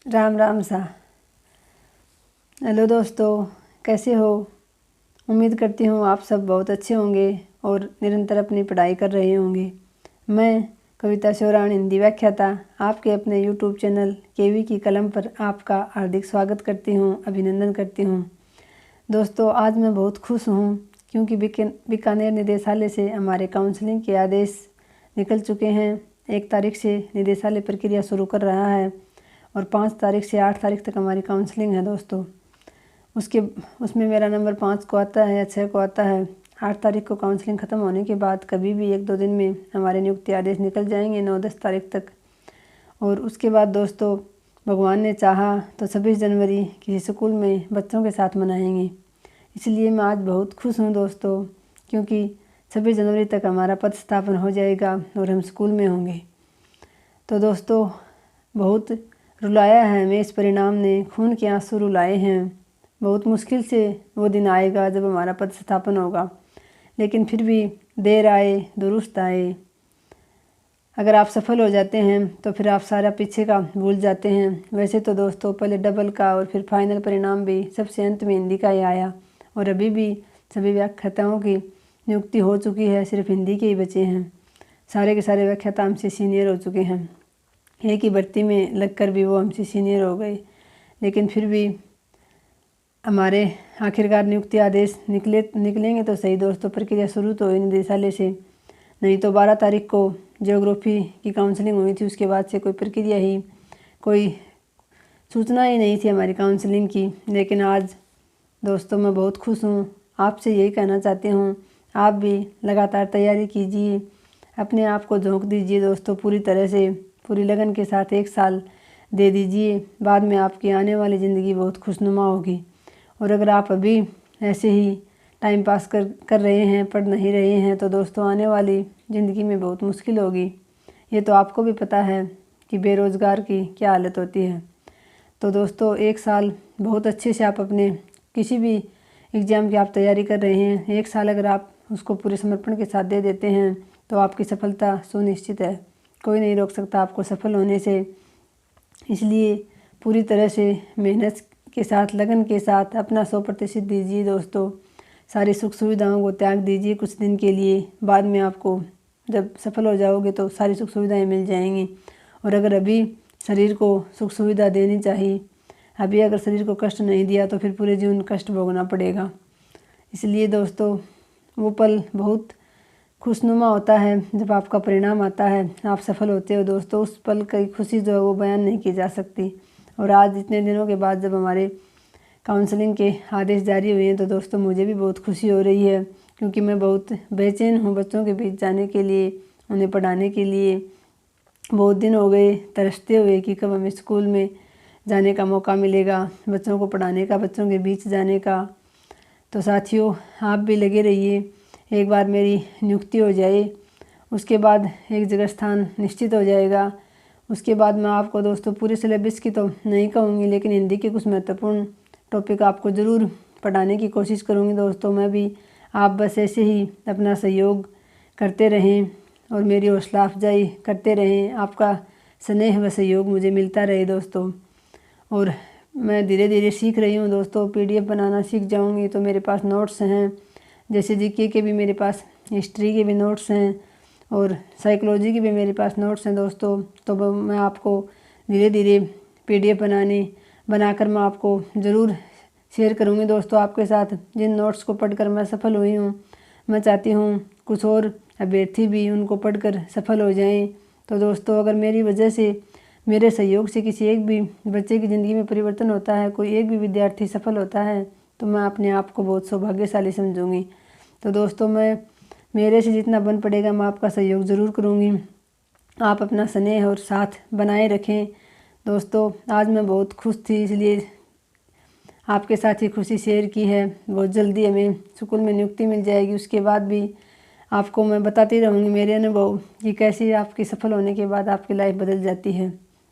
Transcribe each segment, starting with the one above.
राम राम सा। हेलो दोस्तों, कैसे हो? उम्मीद करती हूँ आप सब बहुत अच्छे होंगे और निरंतर अपनी पढ़ाई कर रहे होंगे। मैं कविता शिवराण हिंदी व्याख्याता आपके अपने यूट्यूब चैनल केवी की कलम पर आपका हार्दिक स्वागत करती हूँ, अभिनंदन करती हूँ। दोस्तों, आज मैं बहुत खुश हूँ क्योंकि बीकानेर निदेशालय से हमारे काउंसलिंग के आदेश निकल चुके हैं। 1 तारीख से निदेशालय प्रक्रिया शुरू कर रहा है और 5 तारीख से 8 तारीख तक हमारी काउंसलिंग है दोस्तों। उसमें मेरा नंबर 5 को आता है या 6 को आता है। 8 तारीख को काउंसलिंग ख़त्म होने के बाद कभी भी 1-2 दिन में हमारे नियुक्ति आदेश निकल जाएंगे 9-10 तारीख तक। और उसके बाद दोस्तों, भगवान ने चाहा तो 26 जनवरी किसी स्कूल में बच्चों के साथ मनाएंगे। इसलिए मैं आज बहुत खुश हूँ दोस्तों, क्योंकि 26 जनवरी तक हमारा पद स्थापन हो जाएगा और हम स्कूल में होंगे। तो दोस्तों, बहुत रुलाया है हमें इस परिणाम ने, खून के आंसू रुलाए हैं। बहुत मुश्किल से वो दिन आएगा जब हमारा पद स्थापन होगा, लेकिन फिर भी देर आए दुरुस्त आए। अगर आप सफल हो जाते हैं तो फिर आप सारा पीछे का भूल जाते हैं। वैसे तो दोस्तों, पहले डबल का और फिर फाइनल परिणाम भी सबसे अंत में हिंदी का ही आया और अभी भी सभी व्याख्याताओं की नियुक्ति हो चुकी है, सिर्फ हिंदी के ही बचे हैं। सारे के सारे व्याख्याता हमसे सीनियर हो चुके हैं। एक ही भर्ती में लगकर भी वो हमसे सीनियर हो गए, लेकिन फिर भी हमारे आखिरकार नियुक्ति आदेश निकलेंगे तो सही दोस्तों। प्रक्रिया शुरू तो हुई निदेशालय से, नहीं तो 12 तारीख को ज्योग्राफी की काउंसलिंग हुई थी, उसके बाद से कोई प्रक्रिया ही, कोई सूचना ही नहीं थी हमारी काउंसलिंग की। लेकिन आज दोस्तों मैं बहुत खुश हूँ। आपसे यही कहना चाहती हूँ, आप भी लगातार तैयारी कीजिए, अपने आप को झोंक दीजिए दोस्तों पूरी तरह से, पूरी लगन के साथ 1 साल दे दीजिए। बाद में आपकी आने वाली ज़िंदगी बहुत खुशनुमा होगी। और अगर आप अभी ऐसे ही टाइम पास कर रहे हैं, पढ़ नहीं रहे हैं, तो दोस्तों आने वाली ज़िंदगी में बहुत मुश्किल होगी। ये तो आपको भी पता है कि बेरोज़गार की क्या हालत होती है। तो दोस्तों, 1 साल बहुत अच्छे से आप अपने किसी भी एग्ज़ाम की आप तैयारी कर रहे हैं, 1 साल अगर आप उसको पूरे समर्पण के साथ दे देते हैं तो आपकी सफलता सुनिश्चित है। कोई नहीं रोक सकता आपको सफल होने से। इसलिए पूरी तरह से मेहनत के साथ, लगन के साथ अपना 100% दीजिए दोस्तों। सारी सुख सुविधाओं को त्याग दीजिए कुछ दिन के लिए। बाद में आपको जब सफल हो जाओगे तो सारी सुख सुविधाएं मिल जाएंगी। और अगर अभी शरीर को सुख सुविधा देनी चाहिए, अभी अगर शरीर को कष्ट नहीं दिया तो फिर पूरे जीवन कष्ट भोगना पड़ेगा। इसलिए दोस्तों, वो पल बहुत खुशनुमा होता है जब आपका परिणाम आता है, आप सफल होते हो दोस्तों। उस पल की खुशी जो है वो बयान नहीं की जा सकती। और आज इतने दिनों के बाद जब हमारे काउंसलिंग के आदेश जारी हुए हैं तो दोस्तों मुझे भी बहुत खुशी हो रही है, क्योंकि मैं बहुत बेचैन हूँ बच्चों के बीच जाने के लिए, उन्हें पढ़ाने के लिए। बहुत दिन हो गए तरसते हुए कि कब हमें स्कूल में जाने का मौका मिलेगा, बच्चों को पढ़ाने का, बच्चों के बीच जाने का। तो साथियों, आप भी लगे रहिए। एक बार मेरी नियुक्ति हो जाए, उसके बाद एक जगह स्थान निश्चित हो जाएगा। उसके बाद मैं आपको दोस्तों पूरे सिलेबस की तो नहीं कहूँगी, लेकिन हिंदी के कुछ महत्वपूर्ण टॉपिक आपको ज़रूर पढ़ाने की कोशिश करूँगी दोस्तों मैं भी। आप बस ऐसे ही अपना सहयोग करते रहें और मेरी हौसला अफजाई करते रहें। आपका स्नेह व सहयोग मुझे मिलता रहे दोस्तों। और मैं धीरे धीरे सीख रही हूँ दोस्तों, PDF बनाना सीख जाऊँगी तो मेरे पास नोट्स हैं, जैसे GK के भी मेरे पास, हिस्ट्री के भी नोट्स हैं और साइकोलॉजी के भी मेरे पास नोट्स हैं दोस्तों। तो मैं आपको धीरे धीरे PDF बनाकर मैं आपको ज़रूर शेयर करूँगी दोस्तों आपके साथ, जिन नोट्स को पढ़कर मैं सफल हुई हूँ। मैं चाहती हूँ कुछ और अभ्यर्थी भी उनको पढ़कर सफल हो जाएं। तो दोस्तों, अगर मेरी वजह से, मेरे सहयोग से किसी एक भी बच्चे की ज़िंदगी में परिवर्तन होता है, कोई एक भी विद्यार्थी सफल होता है, तो मैं अपने आप को बहुत सौभाग्यशाली समझूंगी। तो दोस्तों, मेरे से जितना बन पड़ेगा मैं आपका सहयोग ज़रूर करूँगी। आप अपना स्नेह और साथ बनाए रखें दोस्तों। आज मैं बहुत खुश थी, इसलिए आपके साथ ही खुशी शेयर की है। बहुत जल्दी हमें स्कूल में नियुक्ति मिल जाएगी। उसके बाद भी आपको मैं बताती रहूँगी मेरे अनुभव कि कैसे आपकी सफल होने के बाद आपकी लाइफ बदल जाती है।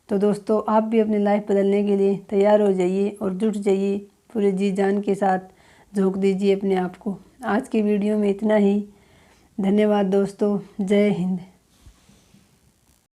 तो दोस्तों, आप भी अपनी लाइफ बदलने के लिए तैयार हो जाइए और जुट जाइए, पूरे जी जान के साथ झोंक दीजिए अपने आप को। आज की वीडियो में इतना ही। धन्यवाद दोस्तों। जय हिंद।